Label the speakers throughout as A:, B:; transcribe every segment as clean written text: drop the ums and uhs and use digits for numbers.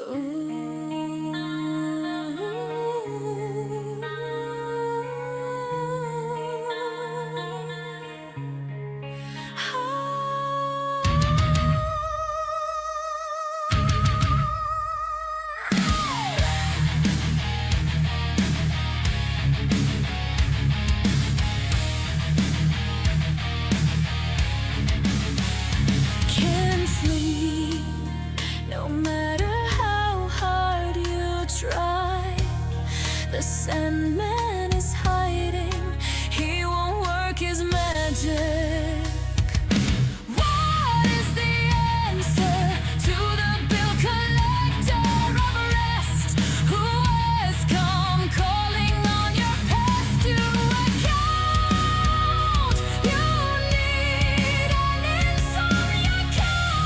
A: Can't sleep, no matter how hard you try. The Sandman is hiding, he won't work his magic. What is the answer to the bill collector of rest, who has come calling on your past to account? You need an insomnia cure.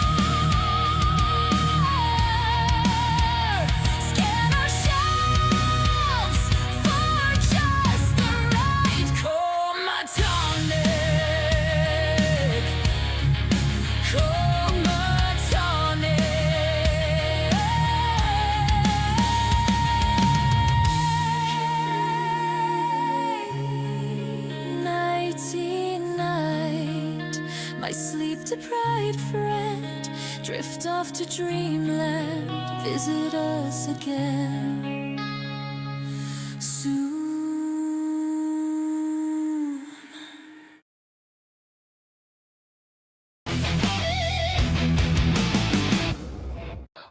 A: Scan our shelves for just the right comatonic. Nighty night, my sleep-deprived friend, drift off to dreamland, visit us again soon.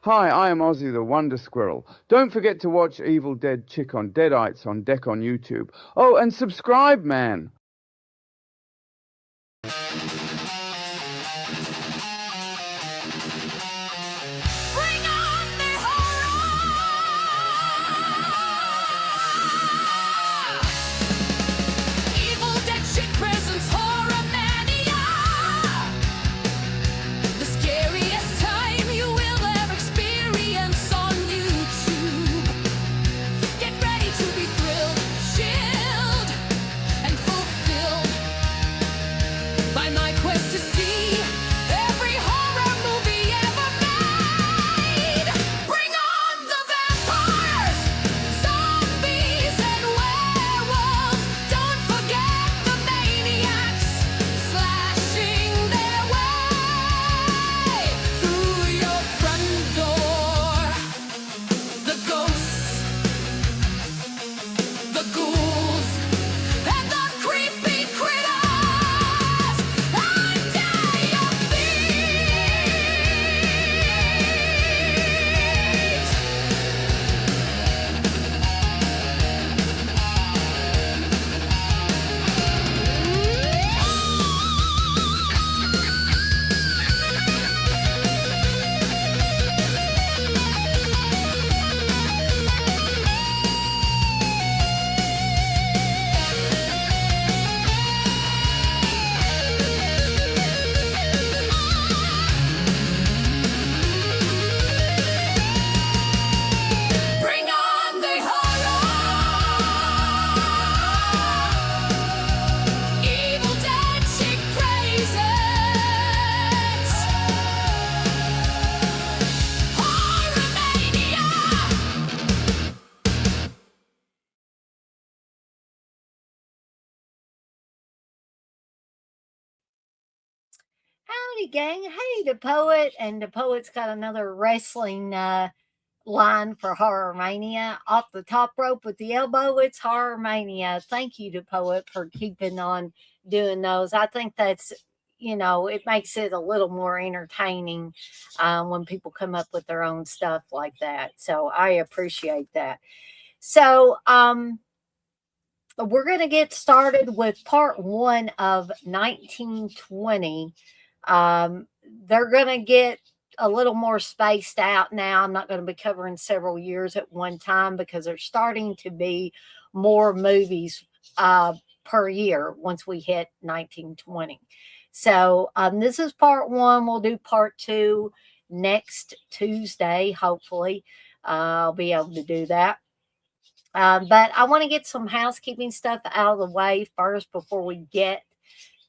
B: Hi, I am Ozzy the Wonder Squirrel. Don't forget to watch Evil Dead Chick on Deadites on Deck on YouTube. Oh, and subscribe, man!
A: Bring on the horror! Evil Dead Chick presents HorrorMania! The scariest time you will ever experience on YouTube. Get ready to be thrilled, chilled, and fulfilled by my quest to see every horror movie ever made. Bring on the vampires, zombies, and werewolves. Don't forget the maniacs slashing their way through your front door. The ghosts, the ghouls, and the creepy critters under your Bring on the horror! Evil Dead Chick presents HorrorMania!
C: Howdy, gang. Hey, the poet. And the poet's got another wrestling line for HorrorMania. Off the top rope with the elbow, it's HorrorMania. Thank you to poet for keeping on doing those. I think that's, it makes it a little more entertaining when people come up with their own stuff like that. So I appreciate that. So, we're going to get started with part one of 1920. They're going to get a little more spaced out now. I'm not going to be covering several years at one time because there's starting to be more movies per year once we hit 1920. So this is part one. We'll do part two next Tuesday, hopefully. I'll be able to do that. But I want to get some housekeeping stuff out of the way first before we get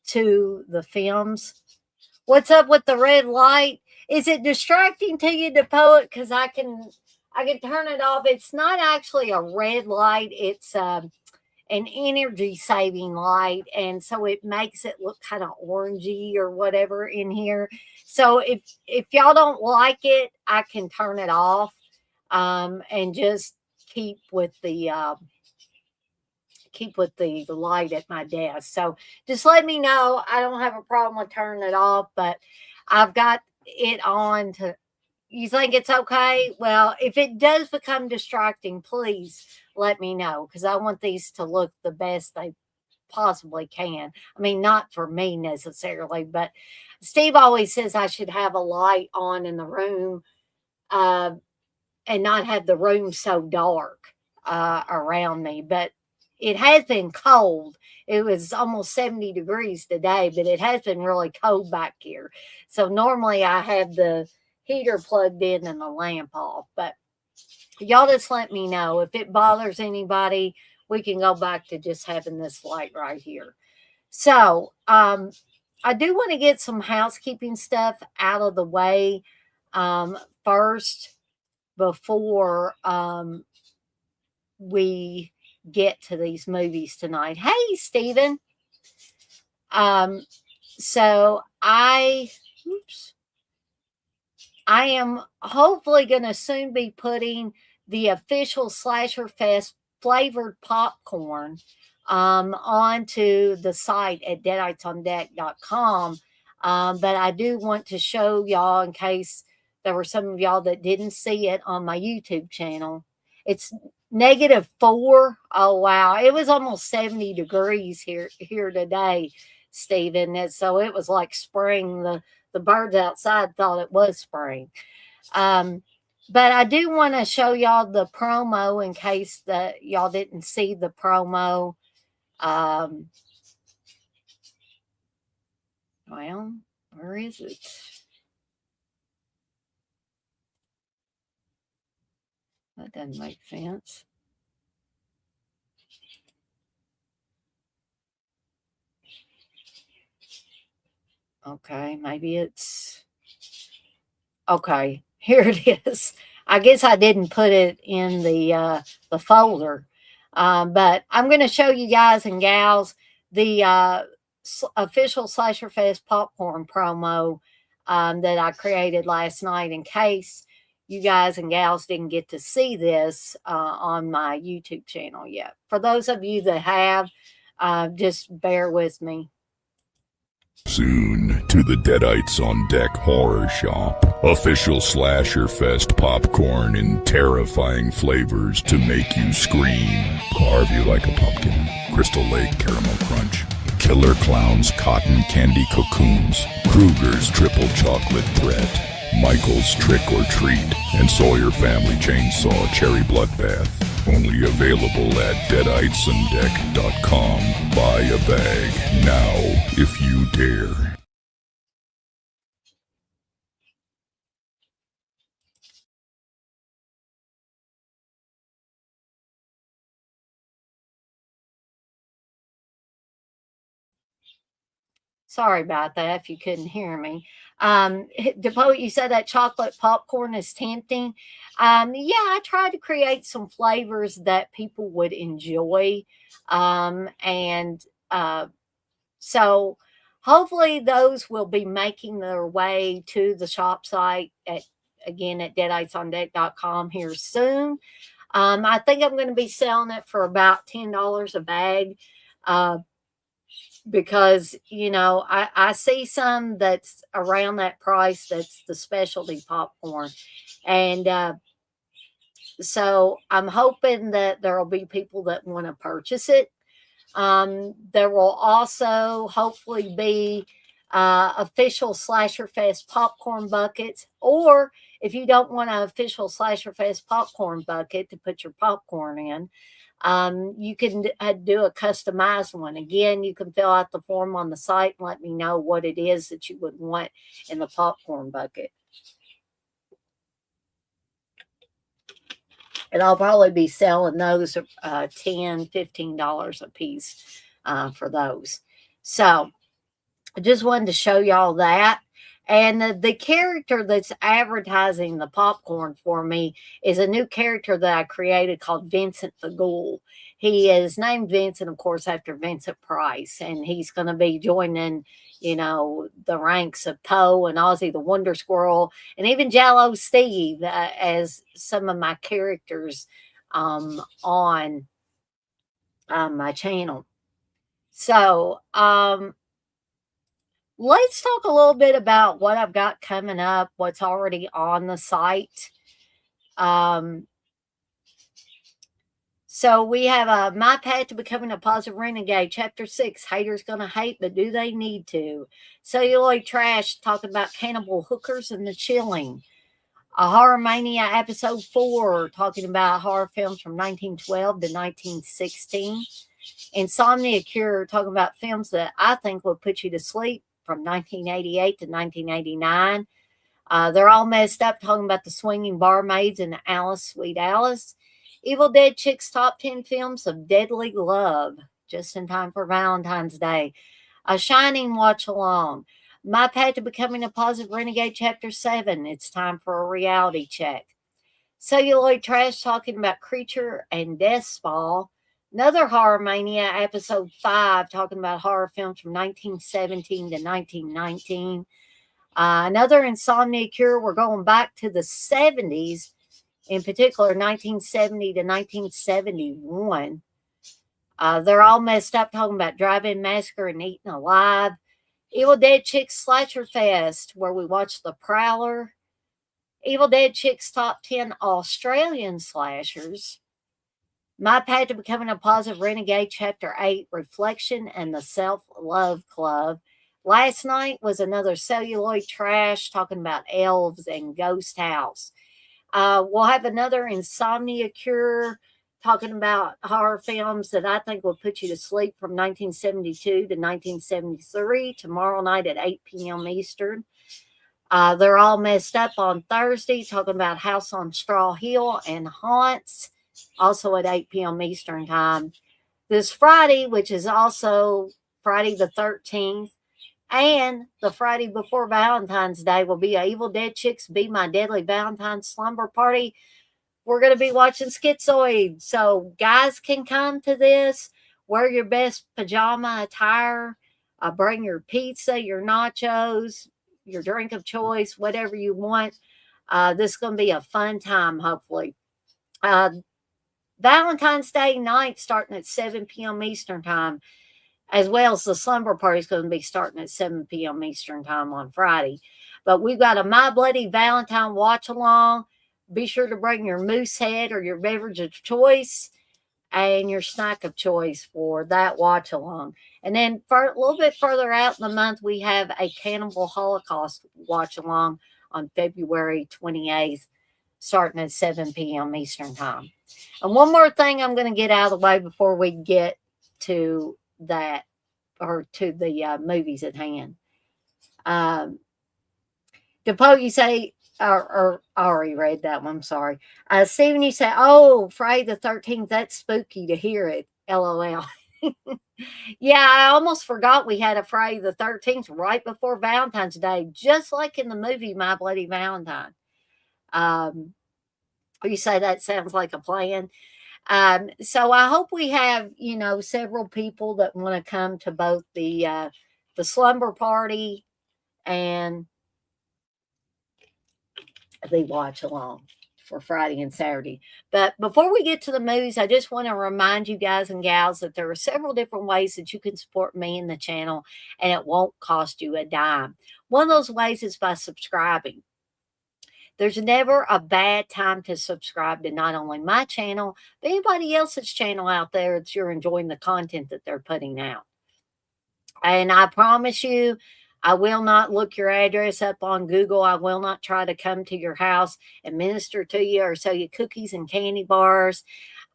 C: to the films. What's up with the red light? Is it distracting to you, the poet? Because I can I can turn it off. It's not actually a red light. It's an energy saving light, and so it makes it look kind of orangey or whatever in here. So if y'all don't like it, I can turn it off, and just keep with the light at my desk. So just let me know. I don't have a problem with turning it off, but I've got it on to. You think it's okay? Well, if it does become distracting, please let me know, because I want these to look the best they possibly can. I mean, not for me necessarily, but Steve always says I should have a light on in the room, uh, and not have the room so dark around me. But it has been cold. It was almost 70 degrees today, but it has been really cold back here. So normally I have the heater plugged in and the lamp off. But y'all just let me know if it bothers anybody. We can go back to just having this light right here. So I do want to get some housekeeping stuff out of the way first, before we get to these movies tonight. Hey, Stephen. So I am hopefully going to soon be putting the official Slasher Fest flavored popcorn onto the site at deaditesondeck.com. But I do want to show y'all, in case there were some of y'all that didn't see it on my YouTube channel. It's -4. Oh, wow. It was almost 70 degrees here today, Stephen. And so it was like spring. The birds outside thought it was spring. But I do want to show y'all the promo in case that y'all didn't see the promo. Well, where is it? That doesn't make sense. Okay, maybe it's okay. Here it is. I guess I didn't put it in the folder, but I'm going to show you guys and gals the official Slasher Fest popcorn promo that I created last night, in case you guys and gals didn't get to see this on my YouTube channel yet. For those of you that have, just bear with me.
D: Soon to the Deadites on Deck Horror Shop. Official Slasher Fest popcorn in terrifying flavors to make you scream. Carve you like a pumpkin. Crystal Lake Caramel Crunch. Killer Clown's Cotton Candy Cocoons. Kruger's Triple Chocolate Threat. Michael's Trick or Treat. And Sawyer Family Chainsaw Cherry Bloodbath. Only available at deaditesondeck.com. Buy a bag now if you dare.
C: Sorry about that if you couldn't hear me. DePoe, you said that chocolate popcorn is tempting. Yeah, I tried to create some flavors that people would enjoy. And so hopefully those will be making their way to the shop site again at deaditesondeck.com here soon. I think I'm going to be selling it for about $10 a bag. Because I see some that's around that price, that's the specialty popcorn, and so I'm hoping that there will be people that want to purchase it. There will also hopefully be official Slasher Fest popcorn buckets, or if you don't want an official Slasher Fest popcorn bucket to put your popcorn in, you can do a customized one. Again, you can fill out the form on the site and let me know what it is that you would want in the popcorn bucket. And I'll probably be selling those $10, $15 a piece for those. So I just wanted to show y'all that. And the character that's advertising the popcorn for me is a new character that I created called Vincent the Ghoul. He is named Vincent, of course, after Vincent Price, and he's going to be joining, the ranks of Poe and Ozzy the Wonder Squirrel, and even Jello Steve as some of my characters on my channel. So, let's talk a little bit about what I've got coming up, what's already on the site. So we have My Path to Becoming a Positive Renegade, Chapter 6, Haters Gonna Hate, but Do They Need to? Celluloid Trash, talking about cannibal hookers and the chilling. A HorrorMania Episode 4, talking about horror films from 1912 to 1916. Insomnia Cure, talking about films that I think will put you to sleep from 1988 to 1989. They're all messed up, talking about the swinging barmaids and Alice, Sweet Alice. Evil Dead Chicks Top 10 Films of Deadly Love, just in time for Valentine's Day. A Shining Watch Along. My Path to Becoming a Positive Renegade, Chapter 7. It's time for a reality check. Celluloid Trash, talking about Creature and Deathspawn. Another HorrorMania, Episode 5, talking about horror films from 1917 to 1919. Another Insomnia Cure, we're going back to the 70s, in particular 1970 to 1971. They're all messed up, talking about Drive-In Massacre and Eaten Alive. Evil Dead Chicks Slasher Fest, where we watch The Prowler. Evil Dead Chicks Top 10 Australian Slashers. My Path to Becoming a Positive Renegade, Chapter 8, Reflection and the Self-Love Club. Last night was another Celluloid Trash, talking about elves and Ghost House. We'll have another Insomnia Cure, talking about horror films that I think will put you to sleep from 1972 to 1973, tomorrow night at 8 p.m. Eastern. They're all messed up on Thursday, talking about House on Straw Hill and Haunts, also at 8 p.m. Eastern Time. This Friday, which is also Friday the 13th, and the Friday before Valentine's Day, will be a Evil Dead Chicks Be My Deadly Valentine's Slumber Party. We're going to be watching Schizoid. So guys can come to this. Wear your best pajama attire. Bring your pizza, your nachos, your drink of choice, whatever you want. This is going to be a fun time, hopefully. Valentine's Day night starting at 7 p.m. Eastern Time, as well as the slumber party is going to be starting at 7 p.m. Eastern Time on Friday. But we've got a My Bloody Valentine watch along. Be sure to bring your moose head or your beverage of choice and your snack of choice for that watch along. And then for a little bit further out in the month, we have a Cannibal Holocaust watch along on February 28th, starting at 7 p.m. Eastern Time. And one more thing I'm going to get out of the way before we get to that, or to the movies at hand. DePoe, you say, or I already read that one, I'm sorry. Steven, you say, oh, Friday the 13th, that's spooky to hear it. LOL. Yeah, I almost forgot we had a Friday the 13th right before Valentine's Day, just like in the movie My Bloody Valentine. You say that sounds like a plan. So I hope we have, several people that want to come to both the slumber party and the watch along for Friday and Saturday. But before we get to the movies, I just want to remind you guys and gals that there are several different ways that you can support me and the channel, and it won't cost you a dime. One of those ways is by subscribing. There's never a bad time to subscribe to not only my channel, but anybody else's channel out there that you're enjoying the content that they're putting out. And I promise you, I will not look your address up on Google. I will not try to come to your house and minister to you or sell you cookies and candy bars.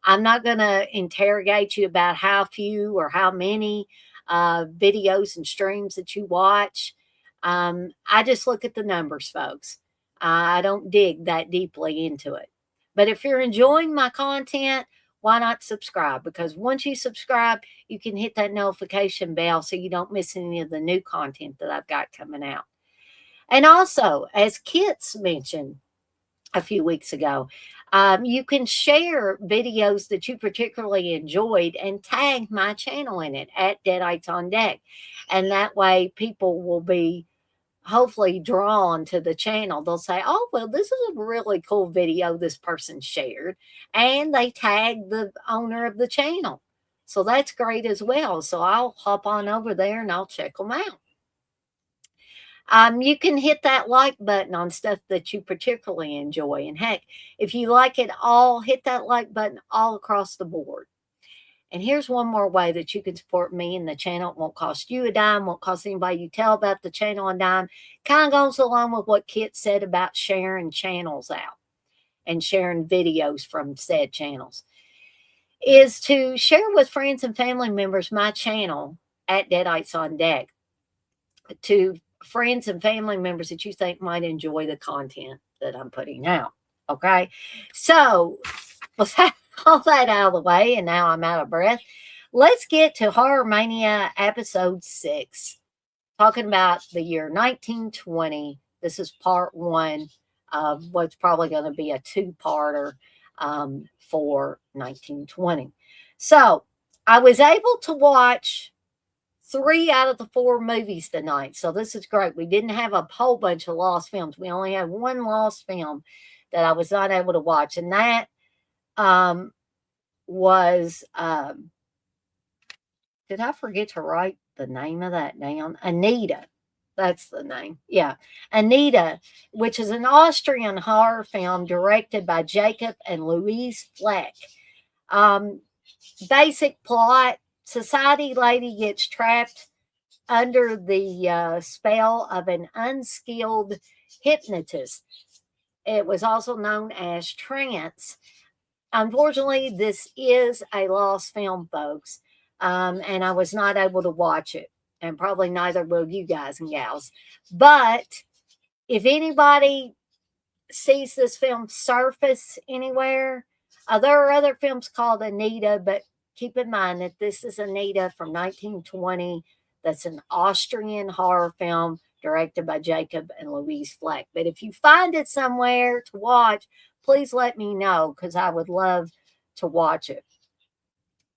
C: I'm not going to interrogate you about how few or how many videos and streams that you watch. I just look at the numbers, folks. I don't dig that deeply into it. But if you're enjoying my content, why not subscribe? Because once you subscribe, you can hit that notification bell so you don't miss any of the new content that I've got coming out. And also, as Kits mentioned a few weeks ago, you can share videos that you particularly enjoyed and tag my channel in it at Deadites on Deck. And that way people will be hopefully drawn to the channel. They'll say, oh, well, this is a really cool video this person shared. And they tag the owner of the channel. So that's great as well. So I'll hop on over there and I'll check them out. You can hit that like button on stuff that you particularly enjoy. And heck, if you like it all, hit that like button all across the board. And here's one more way that you can support me and the channel. It won't cost you a dime, won't cost anybody you tell about the channel a dime. Kind of goes along with what Kit said about sharing channels out and sharing videos from said channels. Is to share with friends and family members my channel at Deadites on Deck. To friends and family members that you think might enjoy the content that I'm putting out. Okay. So with all that out of the way, and now I'm out of breath, let's get to HorrorMania episode 6, talking about the year 1920. This is part 1 of what's probably going to be a 2-parter for 1920. So I was able to watch 3 out of the 4 movies tonight. So this is great. We didn't have a whole bunch of lost films. We only had 1 lost film that I was not able to watch. And that was, did I forget to write the name of that down? Anita. That's the name. Yeah. Anita, which is an Austrian horror film directed by Jacob and Louise Fleck. Basic plot: society lady gets trapped under the spell of an unskilled hypnotist. It was also known as trance. Unfortunately, this is a lost film, folks, and I was not able to watch it, and probably neither will you guys and gals. But if anybody sees this film surface anywhere, there are other films called Anita, but keep in mind that this is Anita from 1920. That's an Austrian horror film directed by Jacob and Louise Fleck. But if you find it somewhere to watch, please let me know, because I would love to watch it.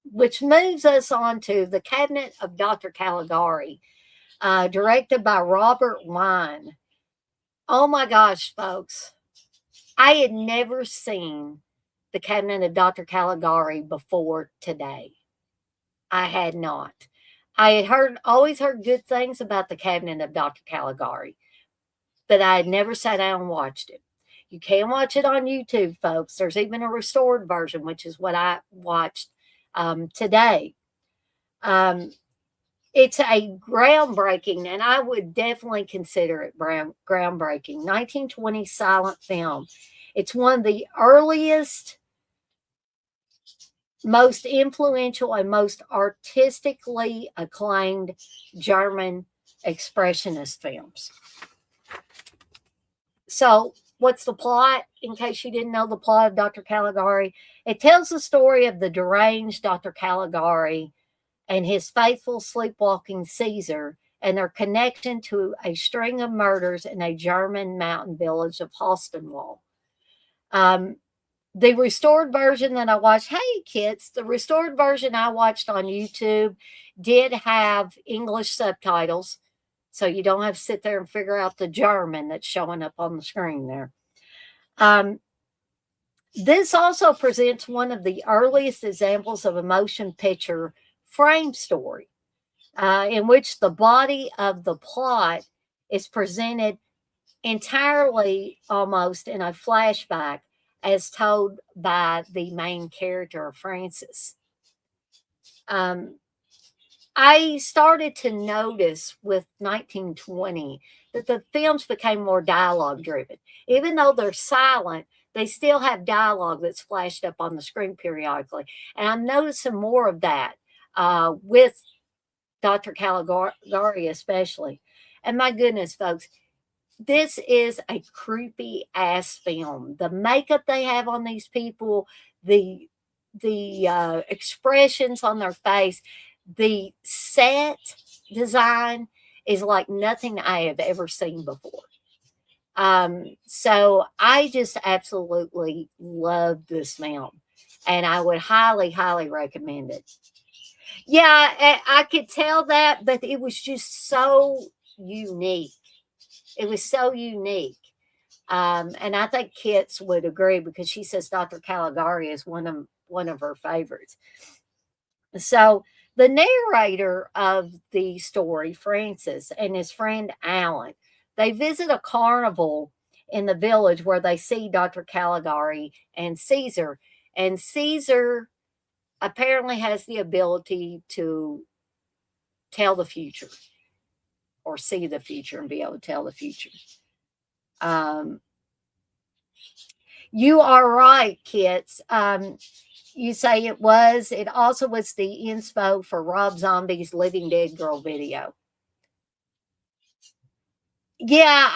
C: Which moves us on to The Cabinet of Dr. Caligari, directed by Robert Wine. Oh my gosh, folks. I had never seen The Cabinet of Dr. Caligari before today. I had not. I had always heard good things about The Cabinet of Dr. Caligari, but I had never sat down and watched it. You can watch it on YouTube, folks. There's even a restored version, which is what I watched today. It's a groundbreaking, and I would definitely consider it groundbreaking, 1920 silent film. It's one of the earliest, most influential, and most artistically acclaimed German expressionist films. So, what's the plot? In case you didn't know the plot of Dr. Caligari, it tells the story of the deranged Dr. Caligari and his faithful sleepwalking Caesar, and their connection to a string of murders in a German mountain village of Holstenwall. The restored version that I watched, hey kids, the restored version I watched on YouTube did have English subtitles, so you don't have to sit there and figure out the German that's showing up on the screen there. This also presents one of the earliest examples of a motion picture frame story, in which the body of the plot is presented entirely almost in a flashback as told by the main character, Francis. I started to notice with 1920 that the films became more dialogue driven. Even though they're silent, they still have dialogue that's flashed up on the screen periodically. And I'm noticing more of that with Dr. Caligari especially. And my goodness, folks, this is a creepy ass film. The makeup they have on these people, the expressions on their face, the set design is like nothing I have ever seen before. So I just absolutely love this film, and I would highly, highly recommend it. Yeah, I could tell that, but it was just so unique. It was so unique. And I think Kits would agree because she says Dr. Caligari is one of her favorites. So the narrator of the story, Francis, and his friend Alan, they visit a carnival in the village where they see Dr. Caligari and Caesar. And Caesar apparently has the ability to tell the future or see the future and be able to tell the future. Um, you are right, Kits. You say it was. It also was the inspo for Rob Zombie's Living Dead Girl video. Yeah,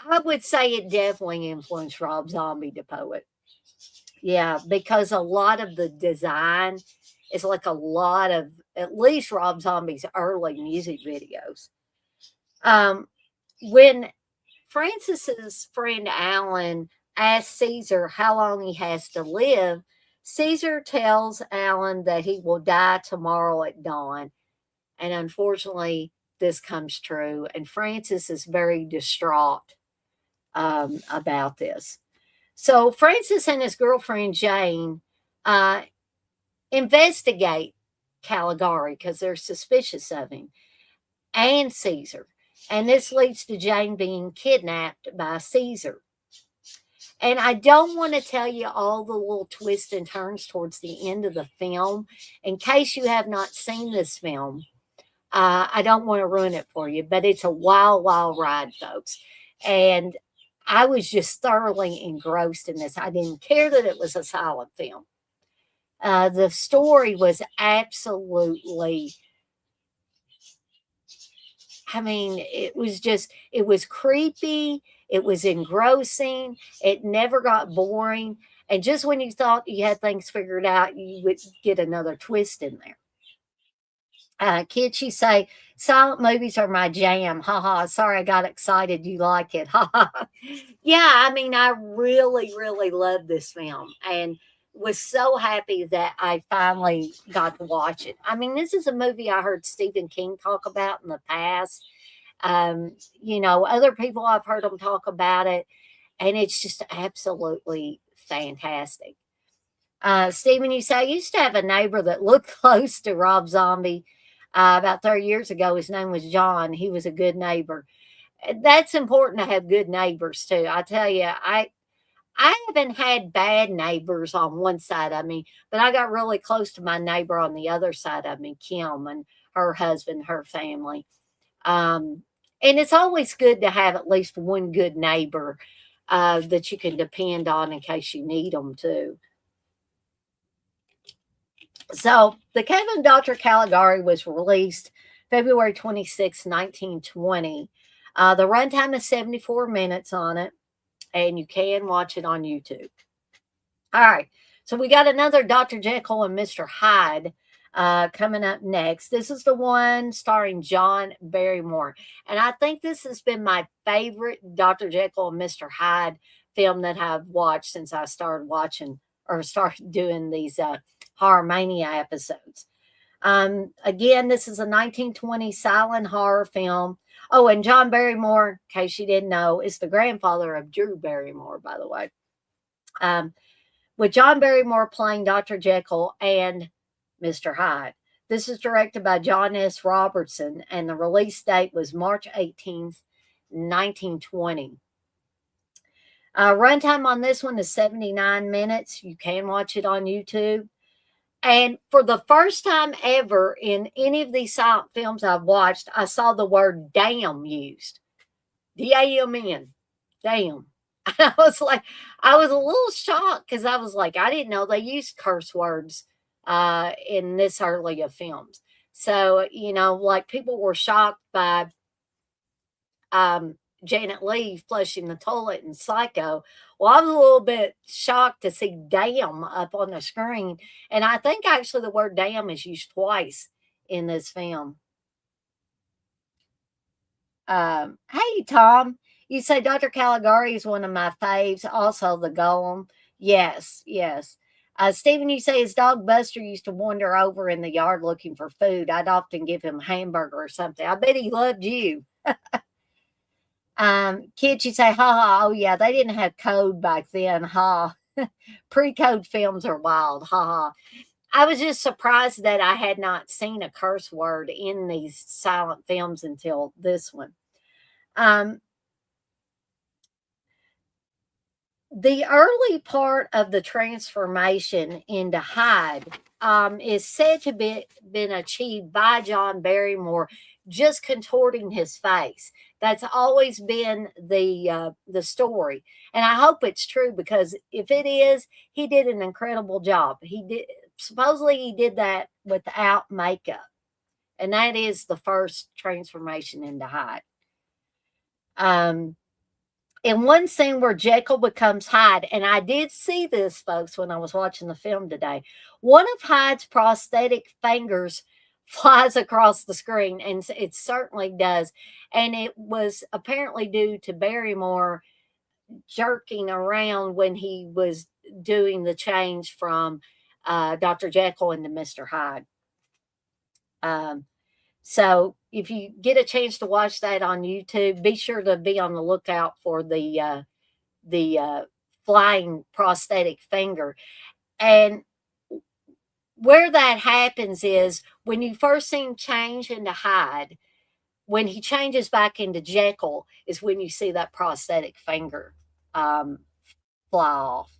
C: I would say it definitely influenced Rob Zombie, the poet. Yeah, because a lot of the design is like a lot of at least Rob Zombie's early music videos. Um, when Francis's friend Alan asks Caesar how long he has to live, Caesar tells Alan that he will die tomorrow at dawn. And unfortunately, this comes true. And Francis is very distraught about this. So Francis and his girlfriend Jane uh, investigate Caligari because they're suspicious of him and Caesar. And this leads to Jane being kidnapped by Caesar. And I don't want to tell you all the little twists and turns towards the end of the film. In case you have not seen this film, I don't want to ruin it for you, but it's a wild, wild ride, folks. And I was just thoroughly engrossed in this. I didn't care that it was a silent film. The story was absolutely, I mean, it was creepy. It was engrossing. It never got boring. And just when you thought you had things figured out, you would get another twist in there. Kids, you say, silent movies are my jam. Ha ha. Sorry, I got excited. You like it. Ha ha. Yeah, I mean, I really, really love this film and was so happy that I finally got to watch it. I mean, this is a movie I heard Stephen King talk about in the past. Other people I've heard them talk about it, and it's just absolutely fantastic. Stephen, you say, I used to have a neighbor that looked close to Rob Zombie about 30 years ago. His name was John. He was a good neighbor. That's important to have good neighbors too. I tell you, I haven't had bad neighbors on one side of me, but I got really close to my neighbor on the other side of me, Kim, and her husband, her family. And it's always good to have at least one good neighbor that you can depend on in case you need them too. So, The Kevin and Dr. Caligari was released February 26, 1920. The runtime is 74 minutes on it, and you can watch it on YouTube. All right, so we got another Dr. Jekyll and Mr. Hyde coming up next. This is the one starring John Barrymore. And I think this has been my favorite Dr. Jekyll and Mr. Hyde film that I've watched since I started watching or started doing these HorrorMania episodes. Again, this is a 1920 silent horror film. Oh, and John Barrymore, in case you didn't know, is the grandfather of Drew Barrymore, by the way. With John Barrymore playing Dr. Jekyll and Mr. Hyde. This is directed by John S. Robertson, and the release date was March 18th, 1920. Runtime on this one is 79 minutes. You can watch it on YouTube. And for the first time ever in any of these silent films I've watched, I saw the word damn used. D-A-M-N. Damn. I was a little shocked because I was like, I didn't know they used curse words in this early of films. So, like people were shocked by Janet Leigh flushing the toilet in Psycho. Well, I was a little bit shocked to see damn up on the screen. And I think actually the word damn is used twice in this film. Hey, Tom. You say Dr. Caligari is one of my faves. Also, the Golem. Yes, yes. Stephen, you say his dog Buster used to wander over in the yard looking for food. I'd often give him a hamburger or something. I bet he loved you. Kids, you say, ha ha. Oh, yeah, they didn't have code back then. Ha. Pre-code films are wild. Ha ha. I was just surprised that I had not seen a curse word in these silent films until this one. The early part of the transformation into Hyde is said to be been achieved by John Barrymore, just contorting his face. That's always been the story, and I hope it's true, because if it is, he did an incredible job. He did, supposedly he did that without makeup, and that is the first transformation into Hyde. In one scene where Jekyll becomes Hyde, and I did see this, folks, when I was watching the film today, one of Hyde's prosthetic fingers flies across the screen, and it certainly does. And it was apparently due to Barrymore jerking around when he was doing the change from Dr. Jekyll into Mr. Hyde. So if you get a chance to watch that on YouTube, be sure to be on the lookout for the flying prosthetic finger. And where that happens is when you first see him change into Hyde, when he changes back into Jekyll, is when you see that prosthetic finger fly off.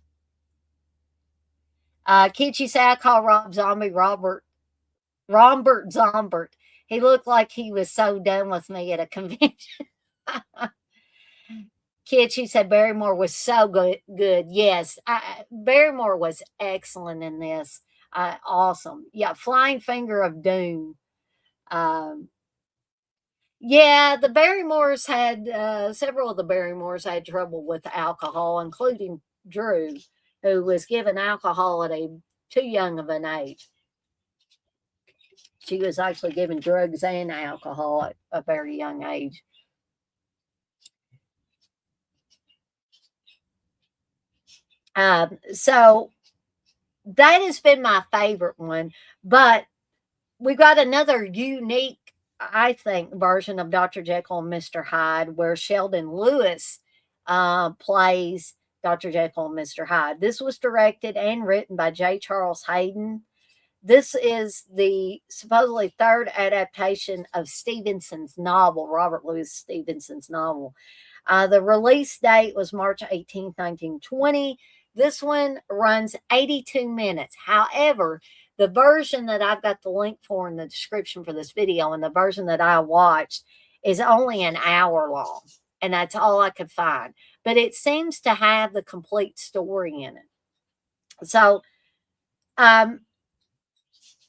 C: Kitschy say, I call Rob Zombie Rombert Zombert. He looked like he was so done with me at a convention. Kitschy said Barrymore was so good. Yes, Barrymore was excellent in this. Awesome. Yeah, Flying Finger of Doom. Yeah, the Barrymores had, several of the Barrymores had trouble with alcohol, including Drew, who was given alcohol at too young of an age. She was actually given drugs and alcohol at a very young age. So that has been my favorite one, but we got another unique, I think, version of Dr. Jekyll and Mr. Hyde, where Sheldon Lewis plays Dr. Jekyll and Mr. Hyde. This was directed and written by J. Charles Hayden. This is the supposedly third adaptation of Stevenson's novel, Robert Louis Stevenson's novel. The release date was March 18th, 1920. This one runs 82 minutes. However, the version that I've got the link for in the description for this video, and the version that I watched, is only an hour long. And that's all I could find. But it seems to have the complete story in it. So,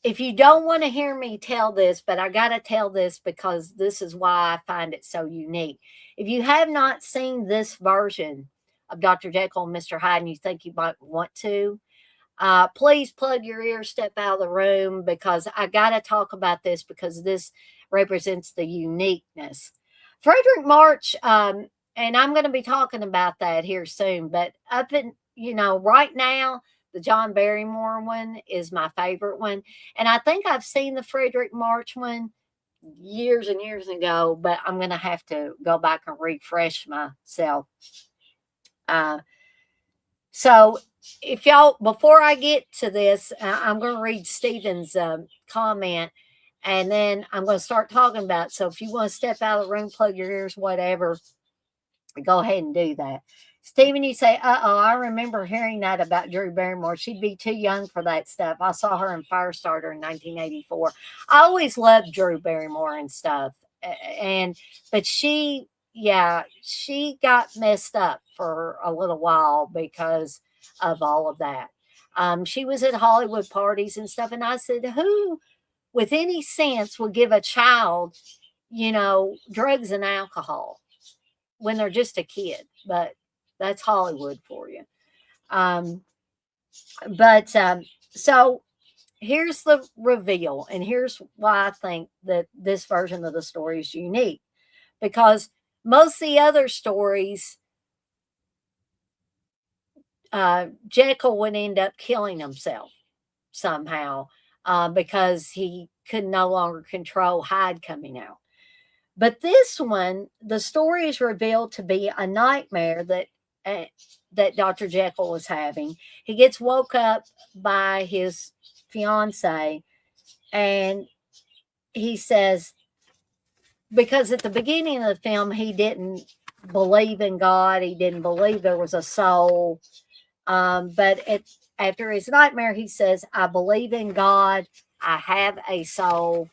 C: if you don't want to hear me tell this, but I got to tell this because this is why I find it so unique. If you have not seen this version of Dr. Jekyll and Mr. Hyde and you think you might want to, please plug your ears, step out of the room, because I got to talk about this because this represents the uniqueness. Frederick March, and I'm going to be talking about that here soon, but right now, the John Barrymore one is my favorite one. And I think I've seen the Frederick March one years and years ago, but I'm going to have to go back and refresh myself. So if y'all, before I get to this, I'm going to read Stephen's comment, and then I'm going to start talking about it. So if you want to step out of the room, plug your ears, whatever, go ahead and do that. Stephen, you say, I remember hearing that about Drew Barrymore. She'd be too young for that stuff. I saw her in Firestarter in 1984. I always loved Drew Barrymore and stuff. But she got messed up for a little while because of all of that. She was at Hollywood parties and stuff. And I said, who with any sense would give a child, drugs and alcohol when they're just a kid? But that's Hollywood for you. So here's the reveal, and here's why I think that this version of the story is unique. Because most of the other stories, Jekyll would end up killing himself somehow because he could no longer control Hyde coming out. But this one, the story is revealed to be a nightmare that Dr. Jekyll was having. He gets woke up by his fiance, and he says, because at the beginning of the film, he didn't believe in God, he didn't believe there was a soul. But after his nightmare, he says, I believe in God, I have a soul.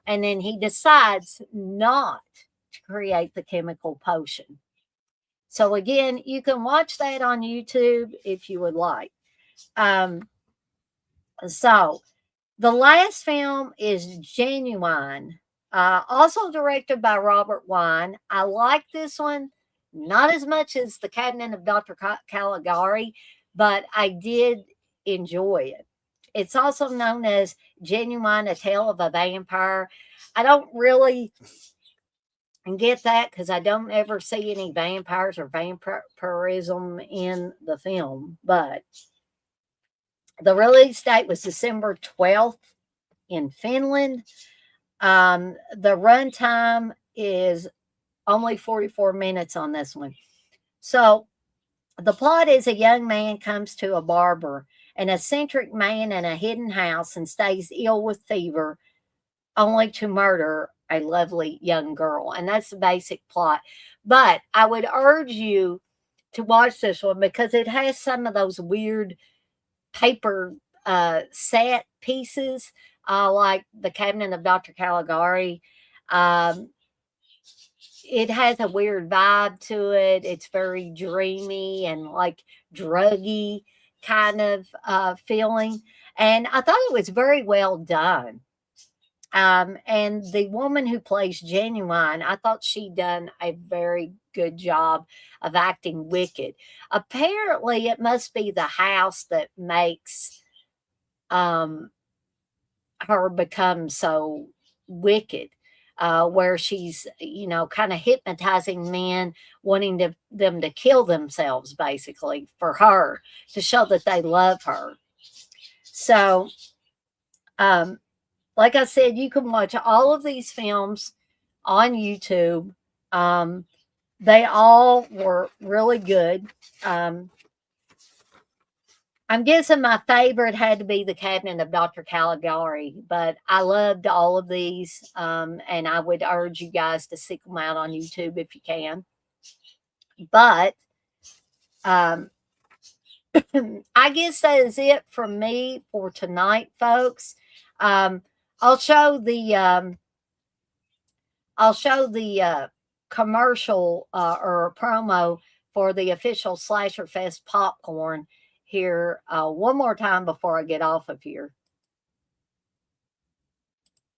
C: And then he decides not to create the chemical potion. So again, you can watch that on YouTube if you would like. So the last film is Genuine, also directed by Robert Wine. I like this one, not as much as The Cabinet of Dr. Caligari, but I did enjoy it. It's also known as Genuine, A Tale of a Vampire. I don't really get that because I don't ever see any vampires or vampirism in the film. But the release date was December 12th in Finland. The runtime is only 44 minutes on this one. So the plot is a young man comes to a barber, an eccentric man in a hidden house, and stays ill with fever, only to murder a lovely young girl. And that's the basic plot. But I would urge you to watch this one because it has some of those weird paper set pieces, like The Cabinet of Dr. Caligari. It has a weird vibe to it. It's very dreamy and like druggy kind of feeling. And I thought it was very well done. And the woman who plays Genuine, I thought she done a very good job of acting wicked. Apparently, it must be the house that makes her become so wicked, where she's, kind of hypnotizing men, wanting them to kill themselves, basically, for her, to show that they love her. So, like I said, you can watch all of these films on YouTube. They all were really good. I'm guessing my favorite had to be The Cabinet of Dr. Caligari, but I loved all of these, and I would urge you guys to seek them out on YouTube if you can. But I guess that is it from me for tonight, folks. I'll show the commercial or promo for the official Slasher Fest popcorn here one more time before I get off of here.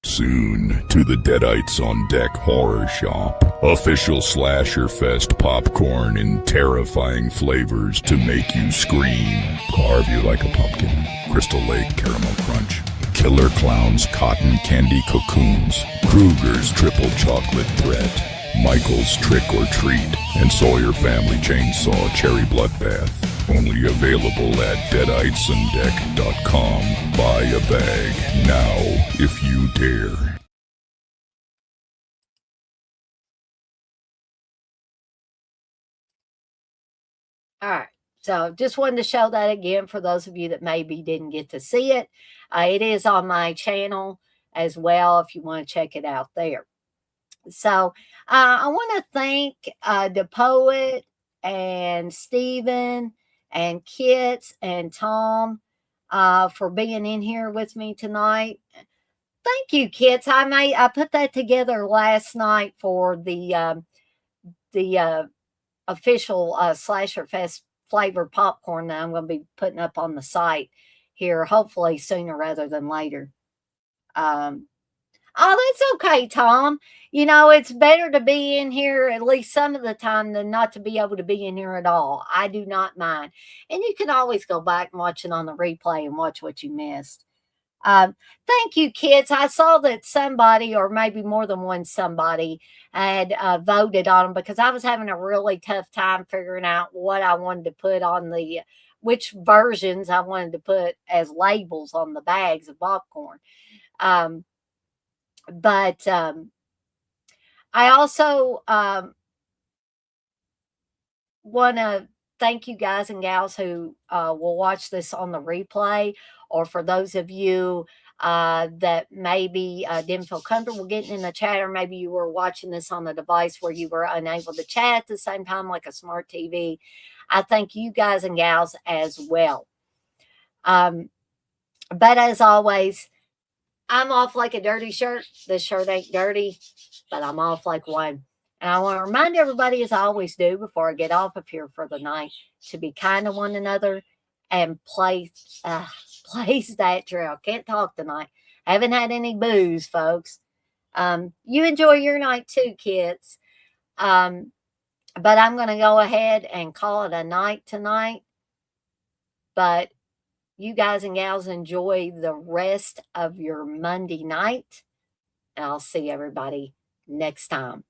D: Soon to the Deadites on Deck Horror Shop. Official Slasher Fest popcorn in terrifying flavors to make you scream. Carve you like a pumpkin. Crystal Lake Caramel Crunch. Killer Clown's Cotton Candy Cocoons. Kruger's Triple Chocolate Threat. Michael's Trick or Treat. And Sawyer Family Chainsaw Cherry Bloodbath. Only available at deaditesondeck.com. Buy a bag now if you dare.
C: All right. So just wanted to show that again for those of you that maybe didn't get to see it. It is on my channel as well if you want to check it out there. So I want to thank the poet and Stephen and Kits and Tom for being in here with me tonight. Thank you, Kits. I put that together last night for the official Slasher Fest flavored popcorn that I'm going to be putting up on the site here, hopefully sooner rather than later. Oh, that's okay, Tom. It's better to be in here at least some of the time than not to be able to be in here at all. I do not mind. And you can always go back and watch it on the replay and watch what you missed. Thank you, kids. I saw that somebody, or maybe more than one somebody, had voted on them because I was having a really tough time figuring out what I wanted to put on which versions I wanted to put as labels on the bags of popcorn. Um, but I also want to thank you guys and gals who will watch this on the replay, or for those of you that maybe didn't feel comfortable getting in the chat, or maybe you were watching this on a device where you were unable to chat at the same time, like a smart TV. I thank you guys and gals as well. But as always, I'm off like a dirty shirt. This shirt ain't dirty, but I'm off like one. And I want to remind everybody, as I always do before I get off of here for the night, to be kind to one another and place that trail. Can't talk tonight. I haven't had any booze, folks. You enjoy your night too, kids. But I'm going to go ahead and call it a night tonight. But you guys and gals enjoy the rest of your Monday night. And I'll see everybody next time.